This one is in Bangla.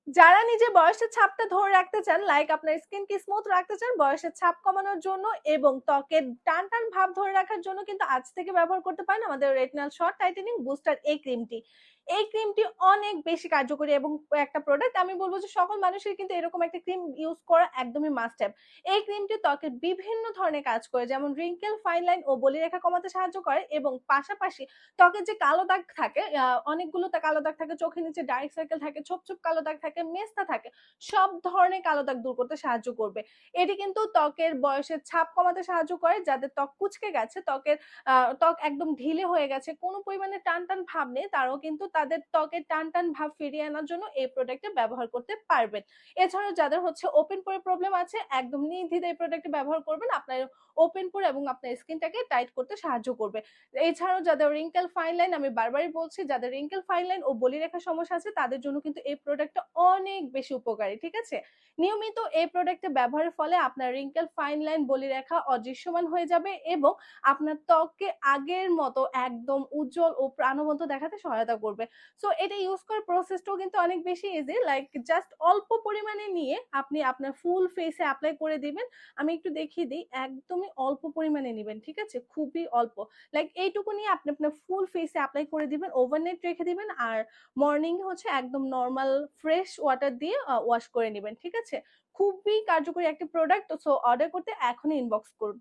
যারা নিজের বয়সের ছাপটা ধরে রাখতে চান, লাইক আপনার স্কিনকে স্মুথ রাখতে চান বয়সের ছাপ কমানোর জন্য এবং ত্বকের টান টান ভাব ধরে রাখার জন্য, কিন্তু আজ থেকে ব্যবহার করতে পারেন আমাদের রেটিনাল শর্ট টাইটেনিং বুস্টার এই ক্রিমটি। এই ক্রিমটি অনেক বেশি কার্যকরী এবং একটা প্রোডাক্ট, আমি বলবো যে সকল মানুষের কিন্তু এরকম একটা ক্রিম ইউজ করা একদমই মাস্ট হ্যাভ। এই ক্রিমটি ত্বকের বিভিন্ন ধরনের কাজ করে, যেমন রিঙ্কেল, ফাইন লাইন ও বলিরেখা কমাতে সাহায্য করে এবং পাশাপাশি ত্বকের যে কালো দাগ থাকে, অনেকগুলো কালো দাগ থাকে, চোখের নিচে ডার্ক সার্কেল থাকে, ছোপ ছোপ কালো দাগ থাকে, মেস্তা থাকে, সব ধরনের কালো দাগ দূর করতে সাহায্য করবে। এটি কিন্তু ত্বকের বয়সের ছাপ কমাতে সাহায্য করে, যাদের ত্বক কুচকে গেছে, ত্বক একদম ঢিলে হয়ে গেছে, কোনো পরিমাণে টান টান ভাব নেই, তারাও কিন্তু তাদের ত্বকের টান টান ভাব ফিরিয়ে আনার জন্য এই প্রোডাক্টটা ব্যবহার করতে পারবেন। এছাড়াও যাদের হচ্ছে ওপেন পোরে প্রবলেম আছে, একদম নির্দ্বিধায় এই প্রোডাক্টটি ব্যবহার করবেন, আপনার ওপেন পোর এবং আপনার স্কিনটাকে টাইট করতে সাহায্য করবে। এছাড়াও যাদের রিঙ্কেল, ফাইন লাইন, আমি বারবারই বলছি, যাদের রিঙ্কেল, ফাইন লাইন ও বলিরেখার সমস্যা আছে তাদের জন্য কিন্তু এই প্রোডাক্টটা অনেক বেশি উপকারী, ঠিক আছে। নিয়মিত এই প্রোডাক্টটা ব্যবহারের ফলে আপনার রিঙ্কেল, ফাইন লাইন, বলিরেখা অদৃশ্যমান হয়ে যাবে এবং আপনার ত্বককে আগের মতো একদম উজ্জ্বল ও প্রাণবন্ত দেখাতে সহায়তা করবে। সো এটা ইউজ করার প্রসেসটাও কিন্তু অনেক বেশি ইজি, লাইক জাস্ট অল্প পরিমাণে নিয়ে আপনি আপনার ফুল ফেসে অ্যাপ্লাই করে দিবেন। আমি একটু দেখিয়ে দিই, একদমই অল্প পরিমাণে নেবেন, ঠিক আছে, খুবই অল্প। লাইক এইটুকু নিয়ে আপনি আপনার ফুল ফেসে অ্যাপ্লাই করে দিবেন, ওভারনাইট রেখে দিবেন, আর মর্নিং হচ্ছে একদম নর্মাল ফ্রেশ ওয়াটার দিয়ে ওয়াশ করে নেবেন, ঠিক আছে। খুবই কার্যকরী একটি প্রোডাক্ট। সো অর্ডার করতে এখনই ইনবক্স করুন।